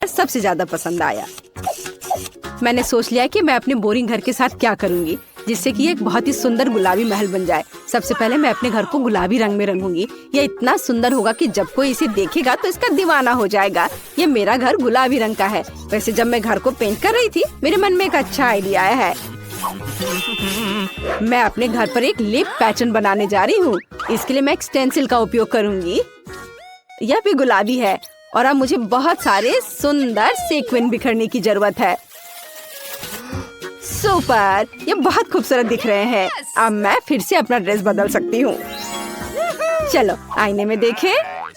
सबसे ज्यादा पसंद आया। मैंने सोच लिया कि मैं अपने बोरिंग घर के साथ क्या करूंगी जिससे कि एक बहुत ही सुंदर गुलाबी महल बन जाए। सबसे पहले मैं अपने घर को गुलाबी रंग में रंगूंगी। यह इतना सुंदर होगा कि जब कोई इसे देखेगा तो इसका दीवाना हो जाएगा। ये मेरा घर गुलाबी रंग का है। वैसे जब मैं घर को पेंट कर रही थी मेरे मन में एक अच्छा आइडिया आया है। मैं अपने घर पर एक लिप पैटर्न बनाने जा रही हूँ। इसके लिए मैं एक स्टेंसिल का उपयोग करूंगी। यह भी गुलाबी है और अब मुझे बहुत सारे सुंदर सीक्वेंस बिखरने की जरूरत है। सुपर, ये बहुत खूबसूरत दिख रहे हैं। अब मैं फिर से अपना ड्रेस बदल सकती हूँ। चलो आईने में देखें।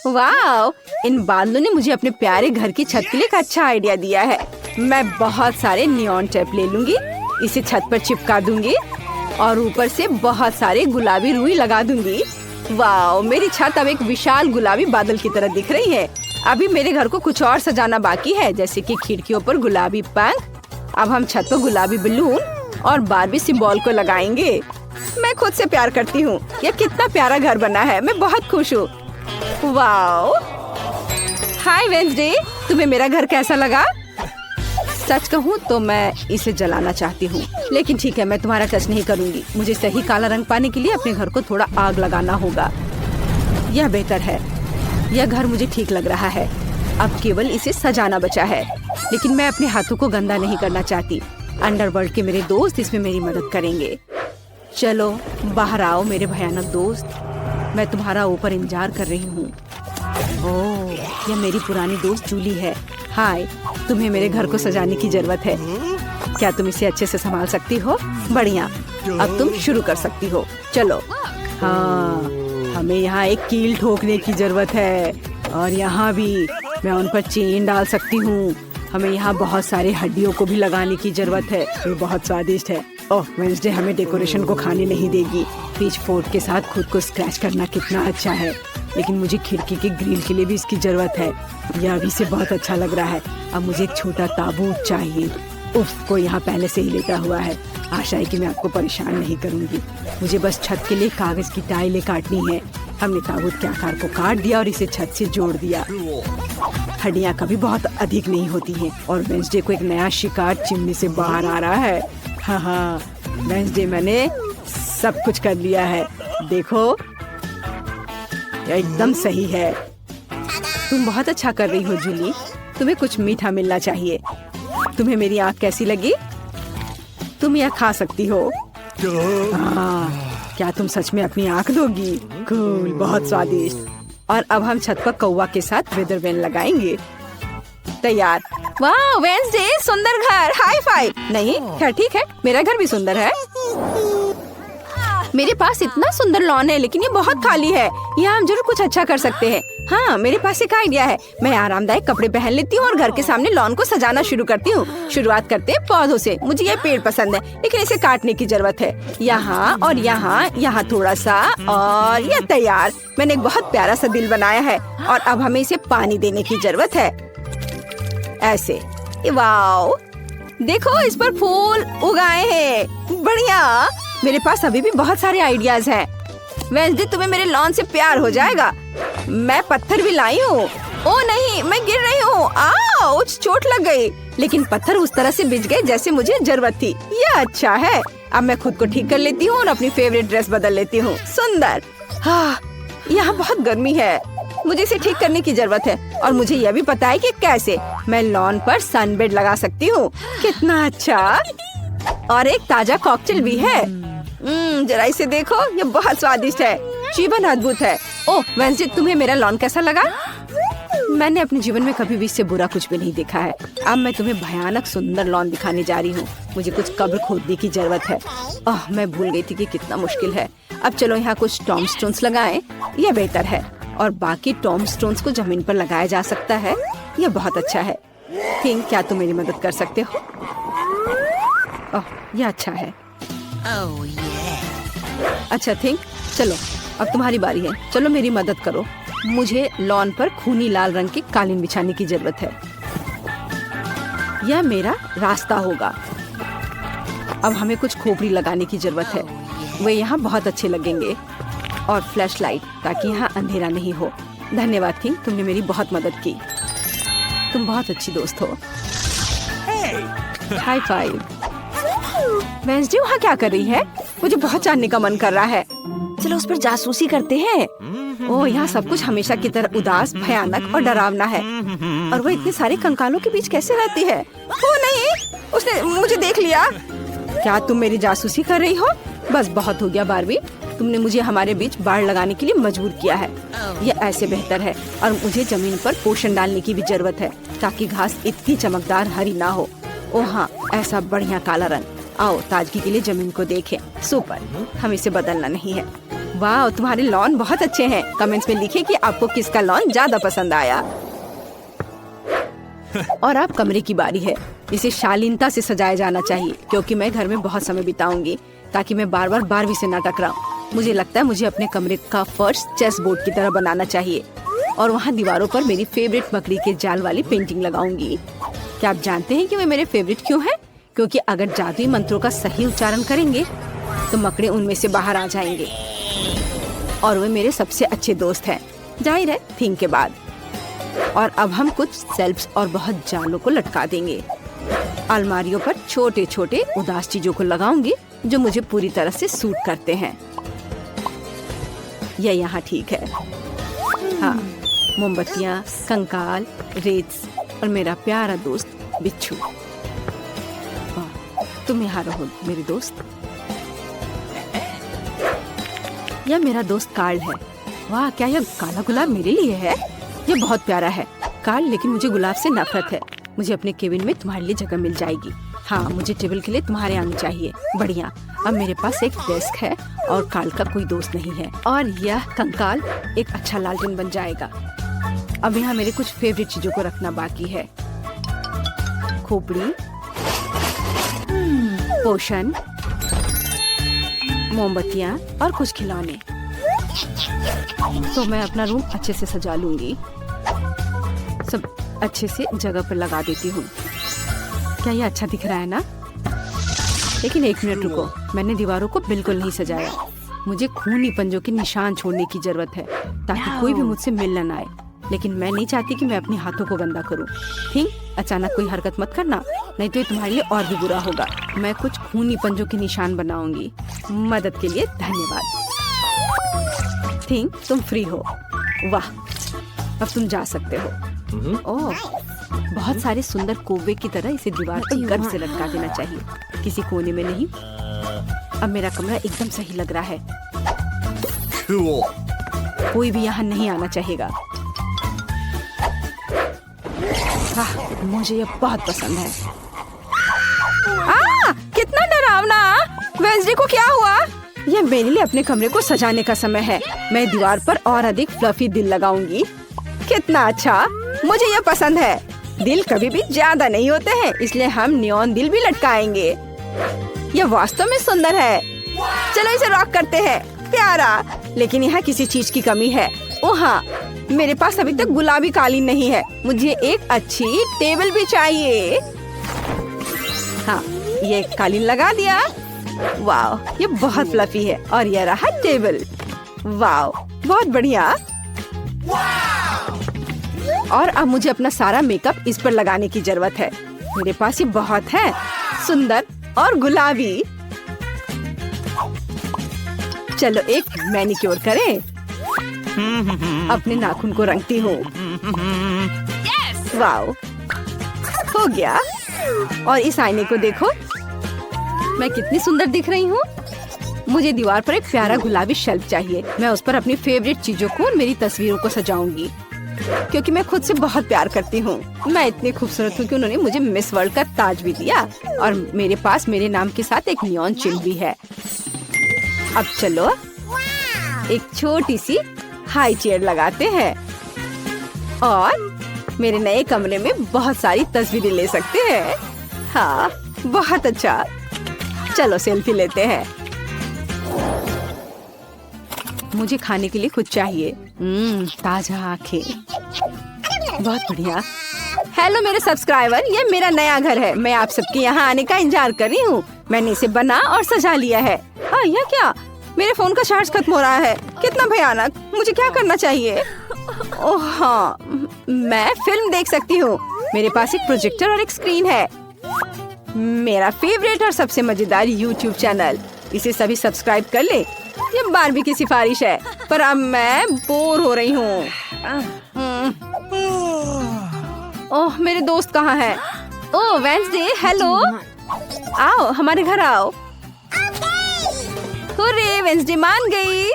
वाह, इन बादलों ने मुझे अपने प्यारे घर की छत के लिए एक अच्छा आइडिया दिया है। मैं बहुत सारे नियॉन टेप ले लूंगी, इसे छत पर चिपका दूंगी और ऊपर से बहुत सारे गुलाबी रुई लगा दूंगी। वाह, मेरी छत अब एक विशाल गुलाबी बादल की तरह दिख रही है। अभी मेरे घर को कुछ और सजाना बाकी है, जैसे कि खिड़कियों पर गुलाबी पंख। अब हम छत पर गुलाबी बलून और बारबी सिंबल को लगाएंगे। मैं खुद से प्यार करती हूँ। यह कितना प्यारा घर बना है। मैं बहुत खुश हूँ। वाओ, हाय वेंसडे, तुम्हें मेरा घर कैसा लगा? सच कहूँ तो मैं इसे जलाना चाहती हूँ, लेकिन ठीक है, मैं तुम्हारा टच नहीं करूँगी। मुझे सही काला रंग पाने के लिए अपने घर को थोड़ा आग लगाना होगा। यह बेहतर है। यह घर मुझे ठीक लग रहा है। अब केवल इसे सजाना बचा है, लेकिन मैं अपने हाथों को गंदा नहीं करना चाहती। अंडरवर्ल्ड के मेरे दोस्त इसमें मेरी मदद करेंगे। चलो बाहर आओ मेरे भयानक दोस्त, मैं तुम्हारा ऊपर इंतजार कर रही हूँ। ओह, यह मेरी पुरानी दोस्त जूली है। हाय, तुम्हें मेरे घर को सजाने की जरूरत है। क्या तुम इसे अच्छे से संभाल सकती हो? बढ़िया, अब तुम शुरू कर सकती हो। चलो। हाँ, हमें यहाँ एक कील ठोकने की जरूरत है और यहाँ भी मैं उन पर चेन डाल सकती हूँ। हमें यहाँ बहुत सारे हड्डियों को भी लगाने की जरूरत है। ये बहुत स्वादिष्ट है। ओह, वेंसडे हमें डेकोरेशन को खाने नहीं देगी। पिच फोर्क के साथ खुद को स्क्रैच करना कितना अच्छा है, लेकिन मुझे खिड़की के ग्रिल के लिए भी इसकी जरूरत है। यह अभी से बहुत अच्छा लग रहा है। अब मुझे एक छोटा ताबूत चाहिए। उफ, कोई यहाँ पहले से ही लेटा हुआ है। आशा है कि मैं आपको परेशान नहीं करूँगी। मुझे बस छत के लिए कागज की टाइलें काटनी है। हमने ताबूत के आकार को काट दिया और इसे छत से जोड़ दिया। हड्डियाँ कभी बहुत अधिक नहीं होती हैं और वेंसडे को एक नया शिकार चिमनी से बाहर आ रहा है। हाँ, वेंसडे, मैंने सब कुछ कर लिया है। देखो, यह एकदम सही है। तुम बहुत अच्छा कर रही हो जूली। तुम्हें कुछ मीठा मिलना चाहिए। तुम्हें मेरी आँख कैसी लगी? तुम यह खा सकती हो। क्या तुम सच में अपनी आँख दोगी? कूल, बहुत स्वादिष्ट। और अब हम छत पर कौवा के साथ वेदर वैन लगाएंगे। तैयार। वाह वेंसडे, सुंदर घर। High five. नहीं, खैर ठीक है, मेरा घर भी सुंदर है। मेरे पास इतना सुंदर लॉन है, लेकिन ये बहुत खाली है। यहाँ हम जरूर कुछ अच्छा कर सकते हैं। हाँ, मेरे पास एक आइडिया है। मैं आरामदायक कपड़े पहन लेती हूँ और घर के सामने लॉन को सजाना शुरू करती हूँ। शुरुआत करते हैं पौधों से। मुझे ये पेड़ पसंद है, लेकिन इसे काटने की जरूरत है। यहाँ और यहाँ, यहाँ थोड़ा सा, और ये तैयार। मैंने एक बहुत प्यारा सा दिल बनाया है और अब हमें इसे पानी देने की जरूरत है। ऐसे। वाओ, देखो इस पर फूल उगाए हैं। बढ़िया। मेरे पास अभी भी बहुत सारे आइडियाज हैं। वेंसडे, तुम्हें मेरे लॉन से प्यार हो जाएगा। मैं पत्थर भी लाई हूँ। ओह नहीं, मैं गिर रही हूँ। आउच, चोट लग गई। लेकिन पत्थर उस तरह से बिछ गए जैसे मुझे जरूरत थी। यह अच्छा है। अब मैं खुद को ठीक कर लेती हूँ और अपनी फेवरेट ड्रेस बदल लेती हूँ। सुंदर। हाँ, यहाँ बहुत गर्मी है। मुझे इसे ठीक करने की जरूरत है और मुझे यह भी पता है कि कैसे। मैं लॉन पर सनबेड लगा सकती हूँ। कितना अच्छा। और एक ताजा कॉकटेल भी है। जरा इसे देखो, ये बहुत स्वादिष्ट है। जीवन अद्भुत है। ओह वेंसडे, तुम्हें मेरा लॉन कैसा लगा? मैंने अपने जीवन में कभी भी इससे बुरा कुछ भी नहीं देखा है। अब मैं तुम्हें भयानक सुंदर लॉन दिखाने जा रही हूँ। मुझे कुछ कब्र खोदने की जरूरत है। ओह, मैं भूल गई थी कि कितना मुश्किल है। अब चलो यहाँ कुछ टॉम स्टोन्स लगाएं। यह बेहतर है। और बाकी टॉम स्टोन्स को जमीन पर लगाया जा सकता है। यह बहुत अच्छा है। थिंक, क्या तुम मेरी मदद कर सकते हो? ओह, यह अच्छा है। अच्छा थिंक, चलो अब तुम्हारी बारी है। चलो मेरी मदद करो। मुझे लॉन पर खूनी लाल रंग की कालीन बिछाने की जरूरत है। यह मेरा रास्ता होगा। अब हमें कुछ खोपड़ी लगाने की जरूरत है। वे यहाँ बहुत अच्छे लगेंगे। और फ्लैश लाइट, ताकि यहाँ अंधेरा नहीं हो। धन्यवाद थिंक, तुमने मेरी बहुत मदद की। तुम बहुत अच्छी दोस्त हो। High five. वेंसडे वहाँ क्या कर रही है? मुझे बहुत जानने का मन कर रहा है। चलो उस पर जासूसी करते हैं। ओह, यहाँ सब कुछ हमेशा की तरह उदास, भयानक और डरावना है। और वो इतने सारे कंकालों के बीच कैसे रहती है? ओ नहीं, उसने मुझे देख लिया। क्या तुम मेरी जासूसी कर रही हो? बस बहुत हो गया बारबी, तुमने मुझे हमारे बीच बाड़ लगाने के लिए मजबूर किया है। ये ऐसे बेहतर है, और मुझे जमीन पर पोषण डालने की भी जरूरत है ताकि घास इतनी चमकदार हरी ना हो। ओ हाँ, ऐसा बढ़िया काला रंग। आओ ताजगी के लिए जमीन को देखें। सुपर, हम इसे बदलना नहीं है। वाह, तुम्हारे लॉन बहुत अच्छे हैं। कमेंट्स में लिखें कि आपको किसका लॉन ज्यादा पसंद आया। और अब कमरे की बारी है। इसे शालीनता से सजाया जाना चाहिए क्योंकि मैं घर में बहुत समय बिताऊंगी, ताकि मैं बार बार बारबी से न टकराऊं। मुझे लगता है मुझे अपने कमरे का फर्श चेस बोर्ड की तरह बनाना चाहिए, और वहाँ दीवारों पर मेरी फेवरेट मकड़ी के जाल वाली पेंटिंग लगाऊंगी। क्या आप जानते हैं कि वे मेरे फेवरेट क्यों हैं? क्योंकि अगर जादुई मंत्रों का सही उच्चारण करेंगे तो मकड़े उनमें से बाहर आ जाएंगे, और वे मेरे सबसे अच्छे दोस्त हैं, जाहिर है थीम के बाद। और अब हम कुछ शेल्फ्स और बहुत जालों को लटका देंगे। अलमारियों पर छोटे छोटे उदास चीजों को लगाऊंगी जो मुझे पूरी तरह से सूट करते हैं। यह यहाँ ठीक है। हाँ, मोमबत्तियाँ, कंकाल, रेत और मेरा प्यारा दोस्त बिच्छू। तुम यहाँ रहो मेरे दोस्त। यह मेरा दोस्त कार्ल है। वाह, क्या यह काला गुलाब मेरे लिए है? यह बहुत प्यारा है कार्ल, लेकिन मुझे गुलाब से नफरत है। मुझे अपने केबिन में तुम्हारे लिए जगह मिल जाएगी। हाँ, मुझे टेबल के लिए तुम्हारे आने चाहिए। बढ़िया, अब मेरे पास एक डेस्क है और कार्ल का कोई दोस्त नहीं है, और यह कंकाल एक अच्छा लालटेन बन जाएगा। अब यहाँ मेरे कुछ फेवरेट चीजों को रखना बाकी है। खोपड़ी, पोषण, मोमबत्तियाँ और कुछ खिलौने। तो मैं अपना रूम अच्छे से सजा लूंगी। सब अच्छे से जगह पर लगा देती हूँ। क्या ये अच्छा दिख रहा है ना? लेकिन एक मिनट रुको, मैंने दीवारों को बिल्कुल नहीं सजाया। मुझे खूनी पंजों के निशान छोड़ने की जरूरत है ताकि कोई भी मुझसे मिलने न आए। लेकिन मैं नहीं चाहती कि मैं अपने हाथों को गंदा करूं। ठीक, अचानक कोई हरकत मत करना, नहीं तो ये तुम्हारे लिए और भी बुरा होगा। मैं कुछ खूनी पंजों के निशान बनाऊंगी। मदद के लिए धन्यवाद। ठीक, तुम फ्री हो। वाह, अब तुम जा सकते हो। ओह, बहुत सारे सुंदर कोवे की तरह इसे दीवार पर गर्व से लटका देना चाहिए, किसी कोने में नहीं। अब मेरा कमरा एकदम सही लग रहा है। कोई भी यहाँ नहीं आना चाहेगा। हाँ, मुझे ये बहुत पसंद है। कितना डरावना! वेंसडे को क्या हुआ? यह मेरे लिए अपने कमरे को सजाने का समय है। मैं दीवार पर और अधिक फ्लफी दिल लगाऊंगी। कितना अच्छा, मुझे यह पसंद है। दिल कभी भी ज्यादा नहीं होते हैं, इसलिए हम नियॉन दिल भी लटकाएंगे। यह वास्तव में सुंदर है। चलो इसे रॉक करते हैं। प्यारा, लेकिन यहाँ किसी चीज की कमी है। ओह हाँ, मेरे पास अभी तक गुलाबी कालीन नहीं है। मुझे एक अच्छी टेबल भी चाहिए। हाँ, ये कालीन लगा दिया। वाह, ये बहुत फ्लफी है। और यह रहा टेबल। वाह, बहुत बढ़िया। और अब मुझे अपना सारा मेकअप इस पर लगाने की जरूरत है। मेरे पास ये बहुत है, सुंदर और गुलाबी। चलो एक मैनिक्योर करें। अपने नाखून को रंगती हूँ। वाओ, हो गया। और इस आईने को देखो, मैं कितनी सुंदर दिख रही हूँ। मुझे दीवार पर एक प्यारा गुलाबी शेल्फ चाहिए। मैं उस पर अपनी फेवरेट चीजों को और मेरी तस्वीरों को सजाऊंगी, क्योंकि मैं खुद से बहुत प्यार करती हूँ। मैं इतनी खूबसूरत हूँ कि उन्होंने मुझे मिस वर्ल्ड का ताज भी दिया, और मेरे पास मेरे नाम के साथ एक नियॉन चिन्ह भी है। अब चलो एक छोटी सी हाई चेयर लगाते हैं, और मेरे नए कमरे में बहुत सारी तस्वीरें ले सकते हैं। हाँ, बहुत अच्छा। चलो सेल्फी लेते हैं। मुझे खाने के लिए कुछ चाहिए। ताजा आंखें, बहुत बढ़िया। हेलो मेरे सब्सक्राइबर, ये मेरा नया घर है। मैं आप सबके यहाँ आने का इंतजार कर रही हूँ। मैंने इसे बना और सजा लिया है। हाँ, यह क्या? मेरे फोन का चार्ज खत्म हो रहा है। कितना भयानक! मुझे क्या करना चाहिए? ओह हाँ, मैं फिल्म देख सकती हूँ। मेरे पास एक प्रोजेक्टर और एक स्क्रीन है। मेरा फेवरेट और सबसे मजेदार YouTube चैनल। इसे सभी सब्सक्राइब कर ले। ये बारबी की सिफारिश है, पर अब मैं बोर हो रही हूँ। ओह, मेरे दोस्त कहाँ हैं? ओह, वेंसडे, हेलो। आओ, हमारे घर आओ। हुर्रे, वेंसडे मान गई।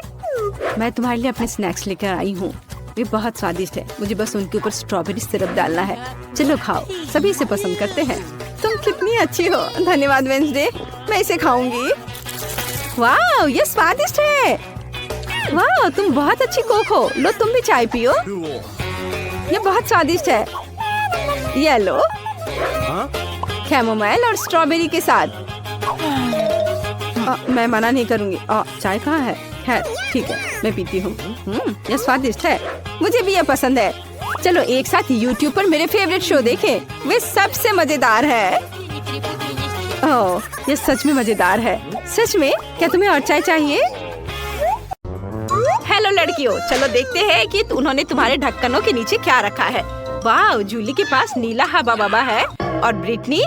मैं तुम्हारे लिए अपने स्नैक्स लेकर आई हूँ। ये बहुत स्वादिष्ट है। मुझे बस उनके ऊपर स्ट्रॉबेरी सिरप डालना है। चलो खाओ, सभी इसे पसंद करते हैं। तुम कितनी अच्छी हो। धन्यवाद वेंसडे, मैं इसे खाऊंगी। वाह, ये स्वादिष्ट है। वाह, तुम बहुत अच्छी कुक हो। लो, तुम भी चाय पियो। ये बहुत स्वादिष्ट है। ये लो, कैमोमाइल और स्ट्रॉबेरी के साथ। मैं मना नहीं करूंगी। चाय कहाँ है? खैर ठीक है, मैं पीती हूँ। ये स्वादिष्ट है। मुझे भी ये पसंद है। चलो एक साथ YouTube पर मेरे फेवरेट शो देखें। वे सबसे मजेदार है। ओह, ये सच में मजेदार है। सच में? क्या तुम्हें और चाय चाहिए? हेलो लड़कियों, चलो देखते हैं कि उन्होंने तुम्हारे ढक्कनों के नीचे क्या रखा है। वाह, जूली के पास नीला हवा बाबा है। और ब्रिटनी?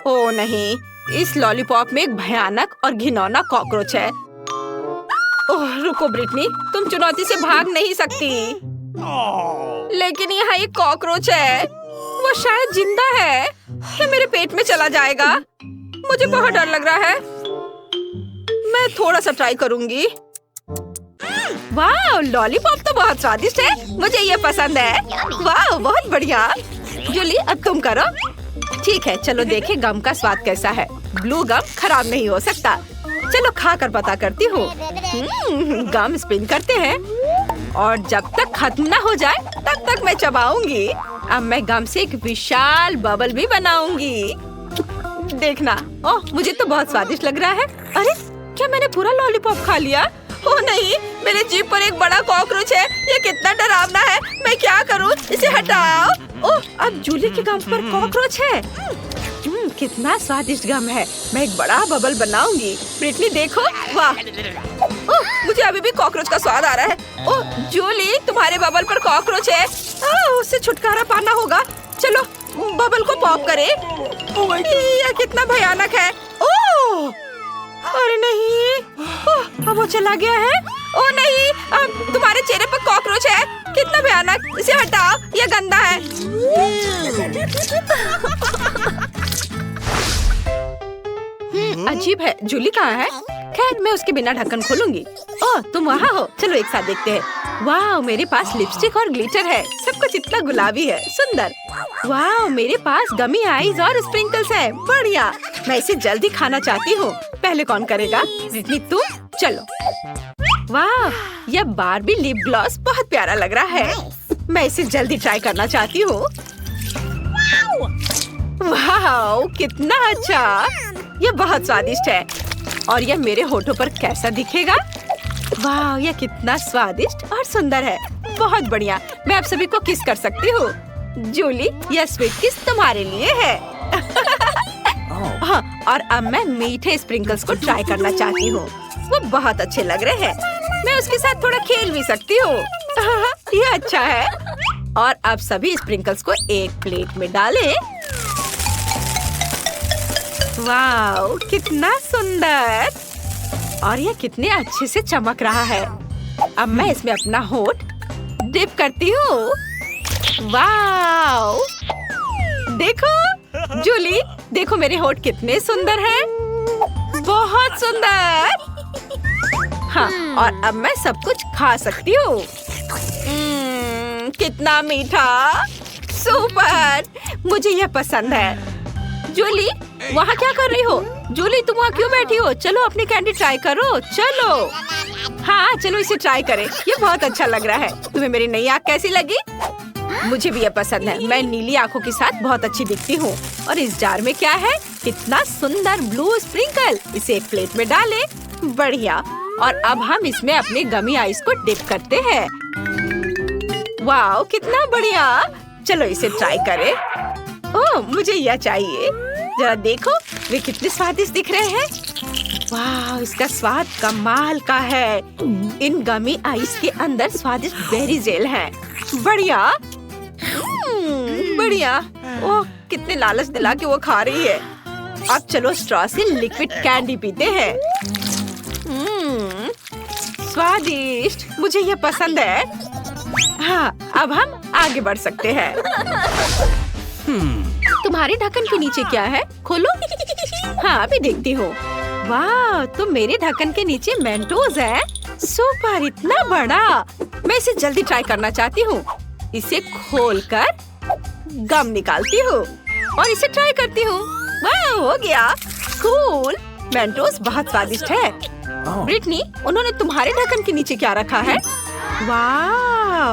ओह नहीं, इस लॉलीपॉप में एक भयानक और घिनौना कॉकरोच है। ओह रुको ब्रिटनी, तुम चुनौती से भाग नहीं सकती। लेकिन यहाँ एक कॉकरोच है। वो शायद जिंदा है। ये मेरे पेट में चला जाएगा। मुझे बहुत डर लग रहा है। मैं थोड़ा सा ट्राई करूंगी। वाह, लॉलीपॉप तो बहुत स्वादिष्ट है। मुझे ये पसंद है। वाह, बहुत बढ़िया। जूली, अब तुम करो। ठीक है, चलो देखें गम का स्वाद कैसा है। ब्लू गम खराब नहीं हो सकता। चलो खा कर पता करती हूँ। गम स्पिन करते हैं और जब तक खत्म ना हो जाए तब तक मैं चबाऊंगी। अब मैं गम से एक विशाल बबल भी बनाऊंगी। देखना। ओह, मुझे तो बहुत स्वादिष्ट लग रहा है। अरे, क्या मैंने पूरा लॉलीपॉप खा लिया? ओह नहीं, मेरे जीभ पर एक बड़ा कॉकरोच है। ये कितना डरावना है। मैं क्या करूँ? इसे हटाओ। ओह, अब जूली के गम पर कॉकरोच है। कितना स्वादिष्ट गम है। मैं एक बड़ा बबल बनाऊंगी। ब्रिटनी देखो, वाह। ओह, मुझे अभी भी कॉकरोच का स्वाद आ रहा है। ओह जूली, तुम्हारे बबल पर कॉकरोच है। उससे छुटकारा पाना होगा। चलो बबल को पॉप करें। ये कितना भयानक है। ओह, अरे नहीं। ओह, अब वो चला गया है। ओह नहीं, अब तुम्हारे चेहरे पर कॉकरोच है। कितना भयानक। इसे हटाओ, ये गंदा है। अजीब है। जूली कहाँ है? खैर, मैं उसके बिना ढक्कन खोलूंगी। ओह, तुम वहाँ हो। चलो एक साथ देखते हैं। वाह, मेरे पास लिपस्टिक और ग्लिटर है। सब कुछ इतना गुलाबी है, सुंदर। वाह, मेरे पास गमी आईज और स्प्रिंकल्स है। बढ़िया। मैं इसे जल्दी खाना चाहती हूँ। पहले कौन करेगा? ब्रिटनी, तुम। चलो। वाह, यह बारबी लिप ग्लॉस बहुत प्यारा लग रहा है। मैं इसे जल्दी ट्राई करना चाहती हूँ। वाह, कितना अच्छा। यह बहुत स्वादिष्ट है। और यह मेरे होठों पर कैसा दिखेगा? वाह, यह कितना स्वादिष्ट और सुंदर है। बहुत बढ़िया। मैं आप सभी को किस कर सकती हूँ। जूली, यह स्वीट किस तुम्हारे लिए है। हाँ, और अब मैं मीठे स्प्रिंकल्स को ट्राई करना चाहती हूँ। वो बहुत अच्छे लग रहे हैं। मैं उसके साथ थोड़ा खेल भी सकती हूँ। ये अच्छा है। और अब सभी स्प्रिंकल्स को एक प्लेट में डालें। वाह, कितना सुंदर। और ये कितने अच्छे से चमक रहा है। अब मैं इसमें अपना होठ डिप करती हूँ। वाह, देखो जूली, देखो मेरे होठ कितने सुंदर हैं। बहुत सुंदर। हाँ, और अब मैं सब कुछ खा सकती हूँ। कितना मीठा। सुपर, मुझे यह पसंद है। जूली, वहाँ क्या कर रही हो? जूली, तुम वहाँ क्यों बैठी हो? चलो अपनी कैंडी ट्राई करो। चलो। हाँ, चलो इसे ट्राई करें। ये बहुत अच्छा लग रहा है। तुम्हें मेरी नई आँख कैसी लगी? मुझे भी ये पसंद है। मैं नीली आँखों के साथ बहुत अच्छी दिखती हूँ। और इस जार में क्या है? कितना सुंदर ब्लू स्प्रिंकल। इसे एक प्लेट में डालें। बढ़िया। और अब हम इसमें अपने गमी आइस को डिप करते हैं। वाह, कितना बढ़िया। चलो इसे ट्राई करें। ओह, मुझे यह चाहिए। जरा देखो, वे कितने स्वादिष्ट दिख रहे हैं। वाह, इसका स्वाद कमाल का है। इन गमी आइस के अंदर स्वादिष्ट बेरी जेल है। बढ़िया। बढ़िया। ओह, कितने लालच दिला के वो खा रही है। अब चलो स्ट्रॉ से लिक्विड कैंडी पीते हैं। स्वादिष्ट, मुझे ये पसंद है। हाँ, अब हम आगे बढ़ सकते हैं। तुम्हारे ढक्कन के नीचे क्या है? खोलो। हाँ, अभी देखती हूँ। वाह, तो मेरे ढक्कन के नीचे मेंटोस है। सुपर, इतना बड़ा। मैं इसे जल्दी ट्राई करना चाहती हूँ। इसे खोलकर गम निकालती हूँ और इसे ट्राई करती हूँ। वाह, हो गया। कूल। मेंटोस बहुत स्वादिष्ट है। ब्रिटनी, उन्होंने तुम्हारे ढक्कन के नीचे क्या रखा है? वाह,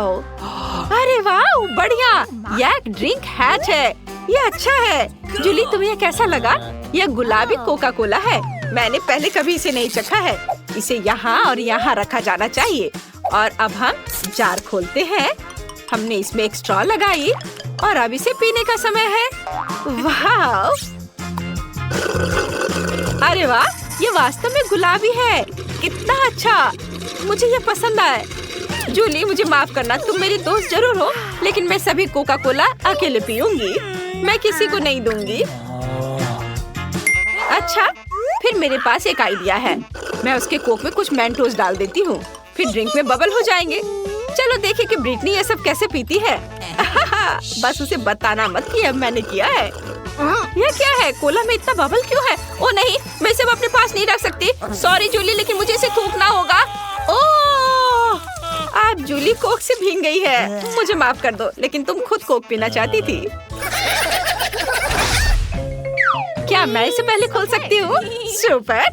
अरे वाह, बढ़िया। यह एक ड्रिंक हैच है। ये अच्छा है। जूली, तुम्हें यह कैसा लगा? यह गुलाबी कोका कोला है। मैंने पहले कभी इसे नहीं चखा है। इसे यहाँ और यहाँ रखा जाना चाहिए। और अब हम जार खोलते हैं। हमने इसमें एक स्ट्रॉ लगाई और अब इसे पीने का समय है। वाह, अरे वाह, ये वास्तव में गुलाबी है। कितना अच्छा, मुझे ये पसंद आया। जूली, मुझे माफ करना, तुम मेरी दोस्त जरूर हो, लेकिन मैं सभी कोका कोला अकेले पीऊंगी। मैं किसी को नहीं दूंगी। अच्छा, फिर मेरे पास एक आइडिया है। मैं उसके कोक में कुछ मेंटोस डाल देती हूँ, फिर ड्रिंक में बबल हो जाएंगे। चलो देखें कि ब्रिटनी ये सब कैसे पीती है। बस उसे बताना मत कि अब मैंने किया है। यह क्या है? कोला में इतना बबल क्यों है? ओ नहीं, मैं इसे अपने पास नहीं रख सकती। सॉरी जूली, लेकिन मुझे इसे थूकना होगा। ओह, आप जूली कोक से भीग गई है। मुझे माफ कर दो, लेकिन तुम खुद कोक पीना चाहती थी। क्या मैं इसे पहले खोल सकती हूँ? सुपर।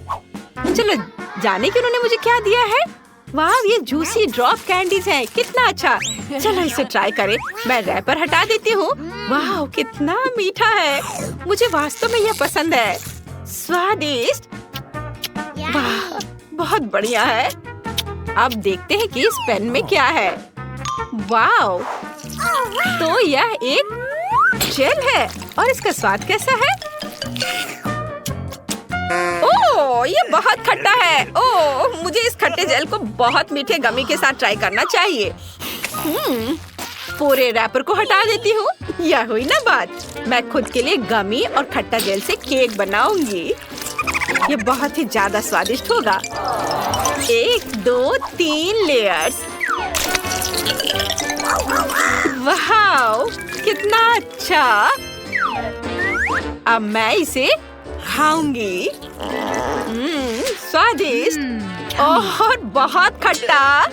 चलो जाने कि उन्होंने मुझे क्या दिया है। वाह, ये जूसी ड्रॉप कैंडीज हैं। कितना अच्छा। चलो इसे ट्राई करें। मैं रैपर हटा देती हूँ। वाह, कितना मीठा है। मुझे वास्तव में यह पसंद है। स्वादिष्ट। वाह, बहुत बढ़िया है। अब देखते हैं कि इस पेन में क्या है। वाह, तो यह एक जेल है और इसका स्वाद कैसा है? ओह, ये बहुत खट्टा है। ओह, मुझे इस खट्टे जेल को बहुत मीठे गमी के साथ ट्राई करना चाहिए। पूरे रैपर को हटा देती हूँ। यह हुई ना बात। मैं खुद के लिए गमी और खट्टा जेल से केक बनाऊंगी। ये बहुत ही ज्यादा स्वादिष्ट होगा। 1, 2, 3 लेयर्स। वाह, कितना अच्छा। अब मैं इसे खाऊंगी। स्वादिष्ट और बहुत खट्टा।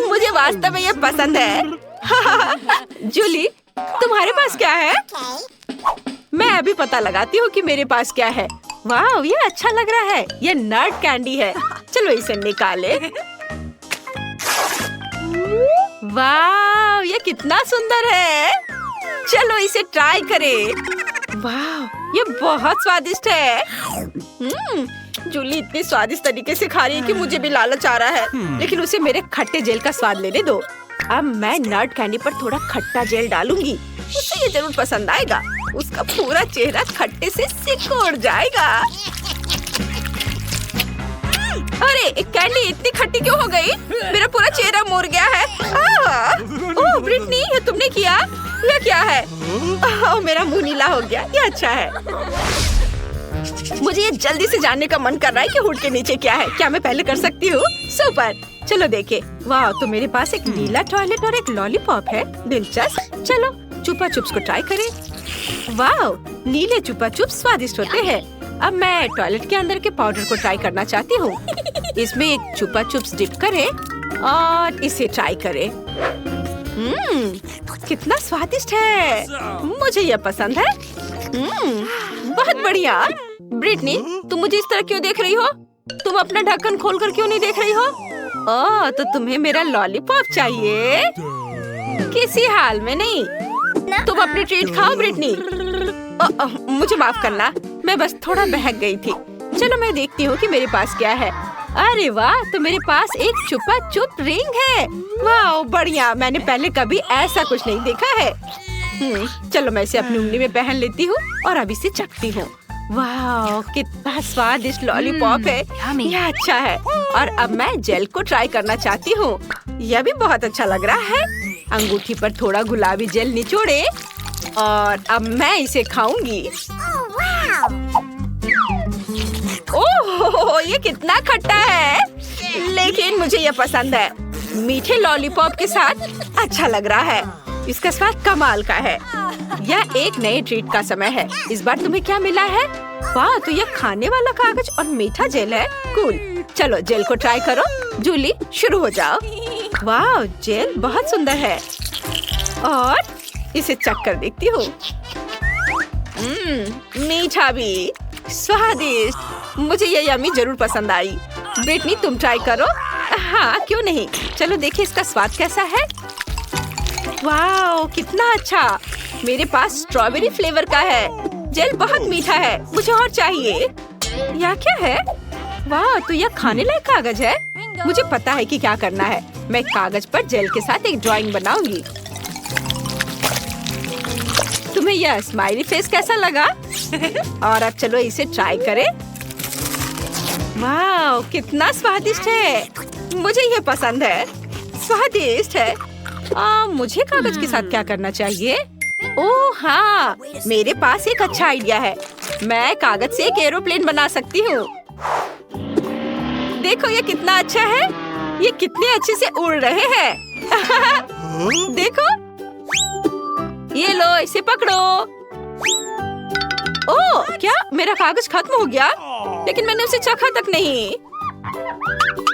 मुझे वास्तव में ये पसंद है। जूली, तुम्हारे पास क्या है? मैं अभी पता लगाती हूँ कि मेरे पास क्या है। वाह, ये अच्छा लग रहा है। ये नट कैंडी है। चलो इसे निकाले। वाह, ये कितना सुंदर है। चलो इसे ट्राई करें। वाह, ये बहुत स्वादिष्ट है। जूली इतनी स्वादिष्ट तरीके से खा रही है कि मुझे भी लालच आ रहा है, लेकिन उसे मेरे खट्टे जेल का स्वाद लेने दो। अब मैं नट कैंडी पर थोड़ा खट्टा जेल डालूंगी। उसे ये जरूर पसंद आएगा। उसका पूरा चेहरा खट्टे से सिकुड़ जाएगा। अरे, एक कैंडी इतनी खट्टी क्यों हो गई? मेरा पूरा चेहरा मुड़ गया है। ओह ब्रिटनी, ये तुमने किया? यह क्या है? ओह, मेरा मुंह नीला हो गया। ये अच्छा है। मुझे ये जल्दी से जानने का मन कर रहा है कि हुड के नीचे क्या है। क्या मैं पहले कर सकती हूँ? सुपर, चलो देखे। वाह, तो मेरे पास एक नीला टॉयलेट और एक लॉलीपॉप है। दिलचस्प। चलो चुपा चुप्स को ट्राई करें। वाह, नीले चुपा चुप्स स्वादिष्ट होते हैं। अब मैं टॉयलेट के अंदर के पाउडर को ट्राई करना चाहती हूँ। इसमें एक चुपा चुप्स डिप करें और इसे ट्राई करें। कितना स्वादिष्ट है। मुझे यह पसंद है। बहुत बढ़िया। ब्रिटनी, तुम मुझे इस तरह क्यों देख रही हो? तुम अपना ढक्कन खोलकर क्यों नहीं देख रही हो? ओह, तो तुम्हें मेरा लॉलीपॉप चाहिए? किसी हाल में नहीं। तुम अपनी ट्रीट खाओ ब्रिटनी। मुझे माफ करना, मैं बस थोड़ा बहक गई थी। चलो मैं देखती हूँ कि मेरे पास क्या है। अरे वाह, तो मेरे पास एक चुपा चुप रिंग है। वाह, बढ़िया। मैंने पहले कभी ऐसा कुछ नहीं देखा है। चलो मैं इसे अपनी उंगली में पहन लेती हूँ और अब इसे चखती हूँ। वाह, कितना स्वादिष्ट लॉलीपॉप है। यह अच्छा है। और अब मैं जेल को ट्राई करना चाहती हूँ। यह भी बहुत अच्छा लग रहा है। अंगूठी पर थोड़ा गुलाबी जेल निचोड़े और अब मैं इसे खाऊंगी। ओह, ये कितना खट्टा है, लेकिन मुझे ये पसंद है। मीठे लॉलीपॉप के साथ अच्छा लग रहा है। इसका स्वाद कमाल का है। यह एक नए ट्रीट का समय है। इस बार तुम्हें क्या मिला है? वाह, तो यह खाने वाला कागज और मीठा जेल है। कूल। चलो जेल को ट्राई करो। जूली, शुरू हो जाओ। वाह, जेल बहुत सुंदर है और इसे चख कर देखती हूँ। मीठा भी, स्वादिष्ट। मुझे ये यम्मी जरूर पसंद आई। ब्रिटनी, तुम ट्राई करो। हाँ, क्यों नहीं। चलो देखिए इसका स्वाद कैसा है। वाह, कितना अच्छा। मेरे पास स्ट्रॉबेरी फ्लेवर का है। जेल बहुत मीठा है, मुझे और चाहिए। यह क्या है? वाह, तो यह खाने लायक कागज है। मुझे पता है कि क्या करना है। मैं कागज पर जेल के साथ एक ड्राइंग बनाऊंगी। तुम्हें यह स्माइली फेस कैसा लगा? और अब चलो इसे ट्राई करें। वाह, कितना स्वादिष्ट है। मुझे यह पसंद है, स्वादिष्ट है। मुझे कागज के साथ क्या करना चाहिए? ओह हाँ, मेरे पास एक अच्छा आइडिया है। मैं कागज से एक एरोप्लेन बना सकती हूँ। देखो ये कितना अच्छा है। ये कितने अच्छे से उड़ रहे हैं। देखो, ये लो, इसे पकड़ो। ओह, क्या मेरा कागज खत्म हो गया? लेकिन मैंने उसे चखा तक नहीं।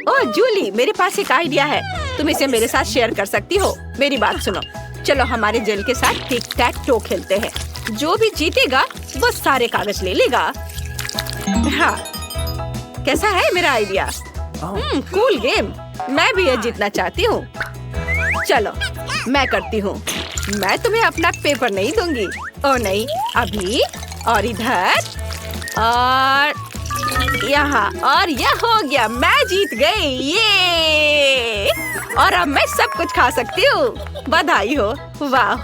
ओह जूली, मेरे पास एक आइडिया है। तुम इसे मेरे साथ शेयर कर सकती हो। मेरी बात सुनो। चलो हमारे जेल के साथ टिक टैक टो खेलते हैं। जो भी जीतेगा वो सारे कागज ले लेगा। हाँ, कैसा है मेरा आइडिया? Cool game. मैं भी ये जीतना चाहती हूँ। चलो मैं करती हूँ। मैं तुम्हें अपना पेपर नहीं दूंगी। ओ नहीं, अभी और इधर और यहाँ, और यह हो गया। मैं जीत गई। ये और अब मैं सब कुछ खा सकती हूँ। बधाई हो। वाह,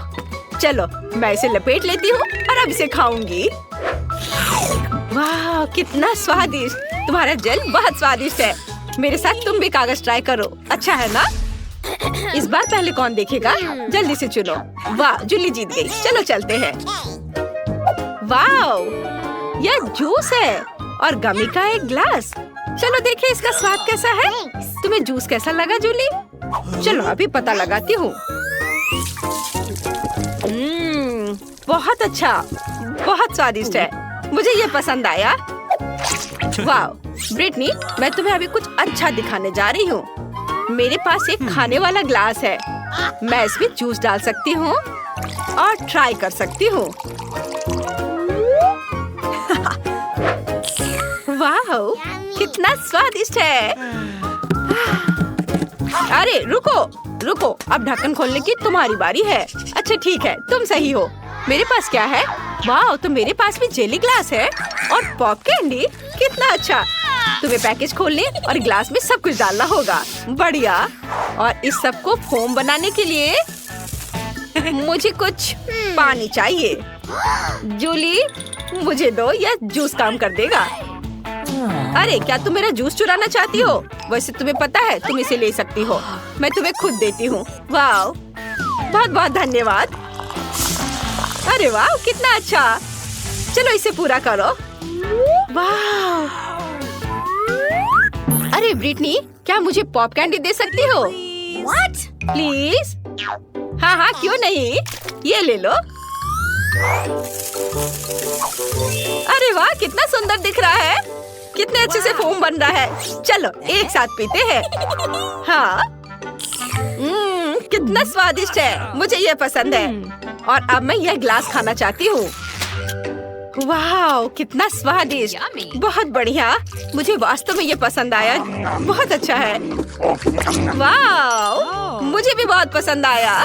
चलो मैं इसे लपेट लेती हूँ और अब इसे खाऊंगी। वाह, कितना स्वादिष्ट। तुम्हारा जेल बहुत स्वादिष्ट है। मेरे साथ तुम भी कागज ट्राई करो। अच्छा है ना? इस बार पहले कौन देखेगा? जल्दी से चुनो। वाह, जूली जीत गई। चलो चलते हैं। वाह, यह जूस है और गमी का एक ग्लास। चलो देखिए इसका स्वाद कैसा है। तुम्हें जूस कैसा लगा जूली? चलो अभी पता लगाती हूँ। बहुत अच्छा, बहुत स्वादिष्ट है। मुझे ये पसंद आया। वाह ब्रिटनी, मैं तुम्हें अभी कुछ अच्छा दिखाने जा रही हूँ। मेरे पास एक खाने वाला ग्लास है। मैं इसमें जूस डाल सकती हूँ और ट्राई कर सकती हूँ। वाह, कितना स्वादिष्ट है। अरे रुको रुको, अब ढक्कन खोलने की तुम्हारी बारी है। अच्छा ठीक है, तुम सही हो। मेरे पास क्या है? वाह, तो मेरे पास भी जेली ग्लास है और पॉप कैंडी। कितना अच्छा। तुम्हें पैकेज खोलने और ग्लास में सब कुछ डालना होगा। बढ़िया। और इस सब को फोम बनाने के लिए मुझे कुछ पानी चाहिए। जूली, मुझे दो, यह जूस काम कर देगा। अरे क्या तुम मेरा जूस चुराना चाहती हो? वैसे तुम्हें पता है तुम इसे ले सकती हो। मैं तुम्हें खुद देती हूँ। वाह, बहुत बहुत धन्यवाद। अरे वाह, कितना अच्छा। चलो इसे पूरा करो। वाह। अरे ब्रिटनी, क्या मुझे पॉप कैंडी दे सकती हो? What? प्लीज। हाँ हाँ, क्यों नहीं। ये ले लो। अरे वाह, कितना सुंदर दिख रहा है। कितने अच्छे से फोम बन रहा है। चलो एक साथ पीते हैं। हाँ, कितना स्वादिष्ट है। मुझे ये पसंद है। और अब मैं यह ग्लास खाना चाहती हूँ। वाह, कितना स्वादिष्ट। बहुत बढ़िया। मुझे वास्तव में ये पसंद आया। बहुत अच्छा है। वाह, मुझे भी बहुत पसंद आया।